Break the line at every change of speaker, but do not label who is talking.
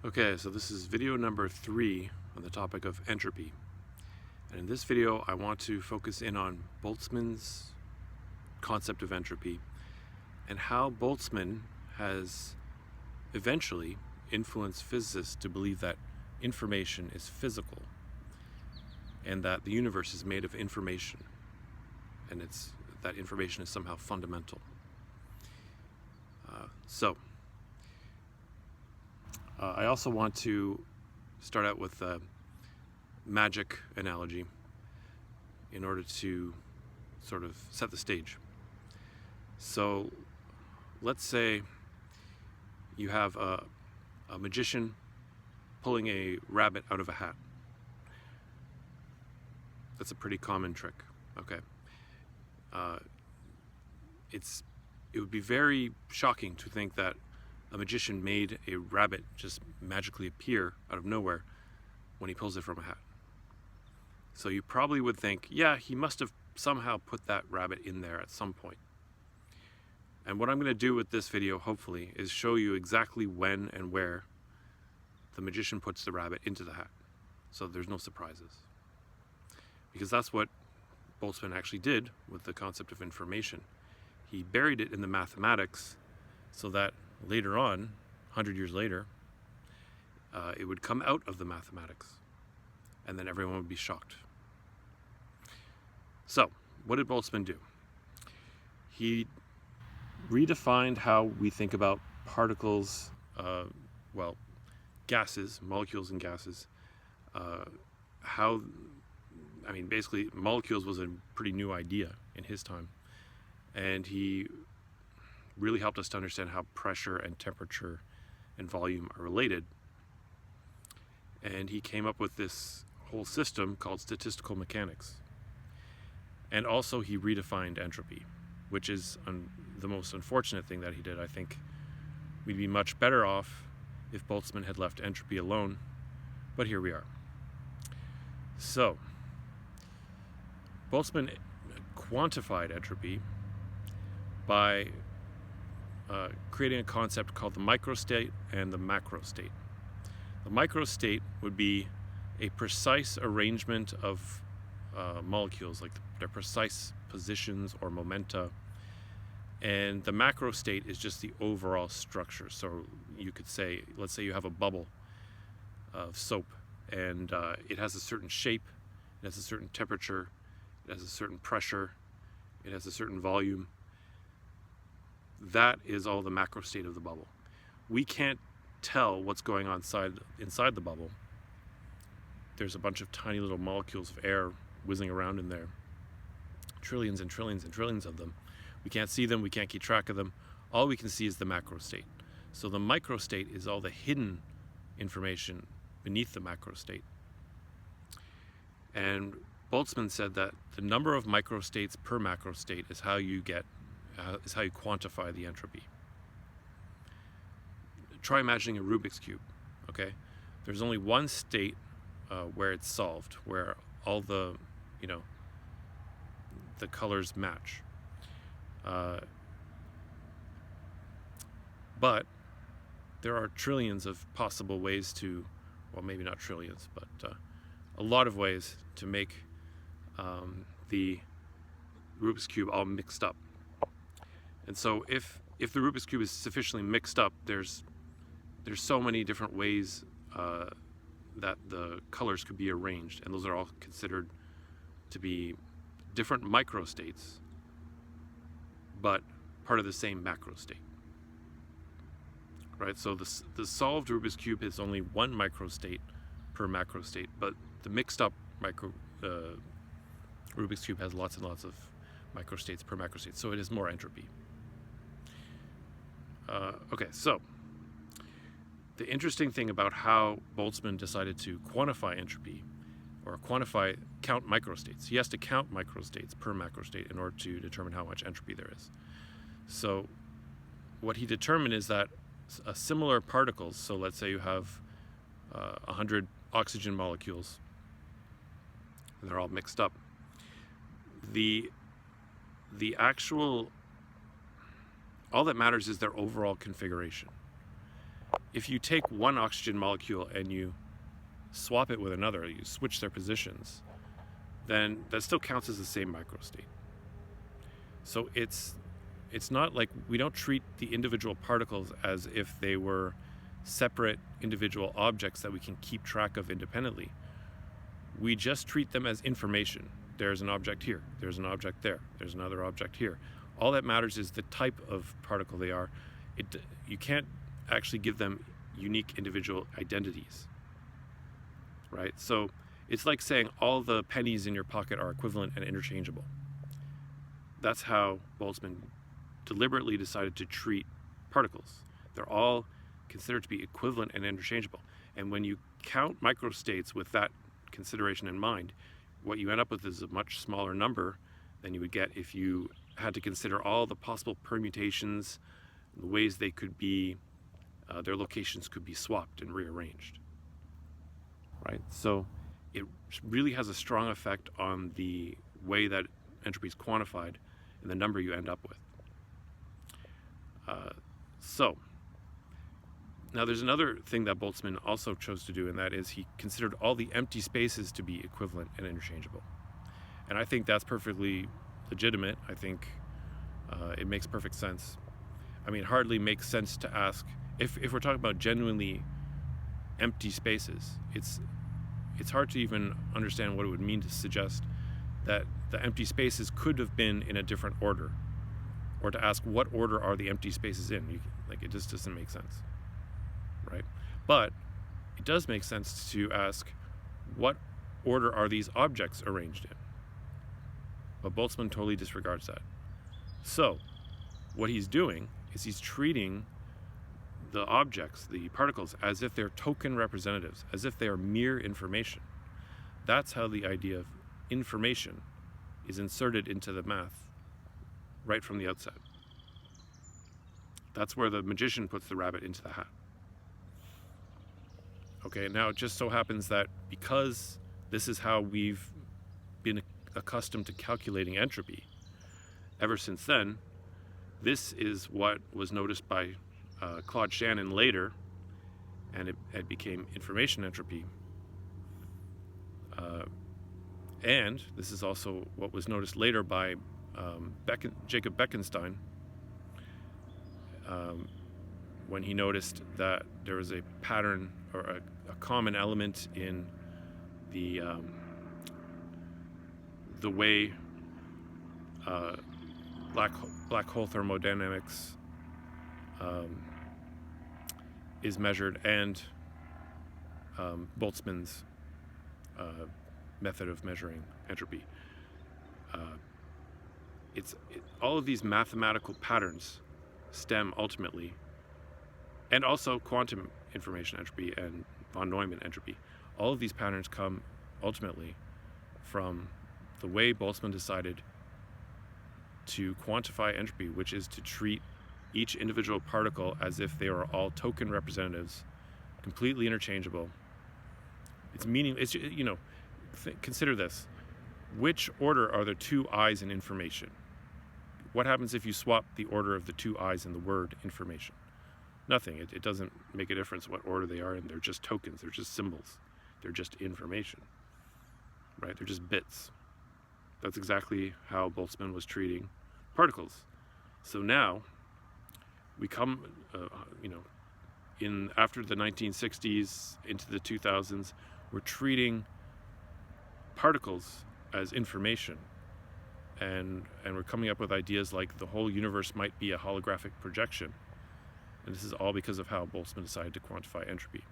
Okay, so this is video number 3 on the topic of entropy. And in this video, I want to focus in on Boltzmann's concept of entropy and how Boltzmann has eventually influenced physicists to believe that information is physical and that the universe is made of information, and that information is somehow fundamental. I also want to start out with a magic analogy in order to sort of set the stage. So let's say you have a magician pulling a rabbit out of a hat. That's a pretty common trick, okay? It would be very shocking to think that a magician made a rabbit just magically appear out of nowhere when he pulls it from a hat. So you probably would think, yeah, he must have somehow put that rabbit in there at some point. And what I'm going to do with this video, hopefully, is show you exactly when and where the magician puts the rabbit into the hat, so there's no surprises. Because that's what Boltzmann actually did with the concept of information. He buried it in the mathematics so that later on, 100 years later, it would come out of the mathematics, and then everyone would be shocked. So, what did Boltzmann do? He redefined how we think about particles, gases, molecules and gases. Basically, molecules was a pretty new idea in his time, and he really helped us to understand how pressure and temperature and volume are related. And he came up with this whole system called statistical mechanics. And also he redefined entropy, which is the most unfortunate thing that he did. I think we'd be much better off if Boltzmann had left entropy alone, but here we are. So, Boltzmann quantified entropy by creating a concept called the microstate and the macrostate. The microstate would be a precise arrangement of molecules, like their precise positions or momenta, and the macrostate is just the overall structure. So you could say, let's say you have a bubble of soap, and it has a certain shape, it has a certain temperature, it has a certain pressure, it has a certain volume. That is all the macrostate of the bubble. We can't tell what's going on inside the bubble. There's a bunch of tiny little molecules of air whizzing around in there. Trillions and trillions and trillions of them. We can't see them, we can't keep track of them. All we can see is the macrostate. So the microstate is all the hidden information beneath the macrostate. And Boltzmann said that the number of microstates per macrostate is how you quantify the entropy. Try imagining a Rubik's Cube, okay? There's only one state where it's solved, where all the colors match. But there are trillions of possible ways to, well, maybe not trillions, but a lot of ways to make the Rubik's Cube all mixed up. And so if the Rubik's Cube is sufficiently mixed up, there's so many different ways that the colors could be arranged, and those are all considered to be different microstates, but part of the same macrostate. Right? So the solved Rubik's Cube is only one microstate per macrostate, but the mixed up Rubik's Cube has lots and lots of microstates per macrostate, so it is more entropy. Okay, so the interesting thing about how Boltzmann decided to quantify entropy, or count microstates, he has to count microstates per macrostate in order to determine how much entropy there is. So what he determined is that similar particles, so let's say you have 100 oxygen molecules, and they're all mixed up, the actual all that matters is their overall configuration. if you take one oxygen molecule and you swap it with another, you switch their positions, then that still counts as the same microstate. So it's not like we don't treat the individual particles as if they were separate individual objects that we can keep track of independently. We just treat them as information. There's an object here, there's an object there, there's another object here. All that matters is the type of particle they are. You can't actually give them unique individual identities, right? So it's like saying all the pennies in your pocket are equivalent and interchangeable. That's how Boltzmann deliberately decided to treat particles. They're all considered to be equivalent and interchangeable. And when you count microstates with that consideration in mind, what you end up with is a much smaller number than you would get if you had to consider all the possible permutations, the ways they could be, their locations could be swapped and rearranged, right? So it really has a strong effect on the way that entropy is quantified and the number you end up with. So now there's another thing that Boltzmann also chose to do, and that is he considered all the empty spaces to be equivalent and interchangeable. And I think that's perfectly legitimate. I think it makes perfect sense. I mean, it hardly makes sense to ask, if we're talking about genuinely empty spaces, it's hard to even understand what it would mean to suggest that the empty spaces could have been in a different order, or to ask what order are the empty spaces in. It just doesn't make sense, right? But it does make sense to ask, what order are these objects arranged in? But Boltzmann totally disregards that. So what he's doing is he's treating the objects, the particles, as if they're token representatives, as if they are mere information. That's how the idea of information is inserted into the math right from the outset. That's where the magician puts the rabbit into the hat. Okay, now it just so happens that because this is how we've been accustomed to calculating entropy ever since then, this is what was noticed by Claude Shannon later, and it became information entropy. And this is also what was noticed later by Jacob Bekenstein, when he noticed that there was a pattern or a common element in the way black hole thermodynamics is measured, and Boltzmann's method of measuring entropy. All of these mathematical patterns stem ultimately, and also quantum information entropy and von Neumann entropy, all of these patterns come ultimately from the way Boltzmann decided to quantify entropy, which is to treat each individual particle as if they are all token representatives, completely interchangeable. Consider this. Which order are the two I's in information? What happens if you swap the order of the two I's in the word information? Nothing. It doesn't make a difference what order they are in. They're just tokens. They're just symbols. They're just information, right? They're just bits. That's exactly how Boltzmann was treating particles. So now we come, after the 1960s into the 2000s, we're treating particles as information, and we're coming up with ideas like the whole universe might be a holographic projection. And this is all because of how Boltzmann decided to quantify entropy.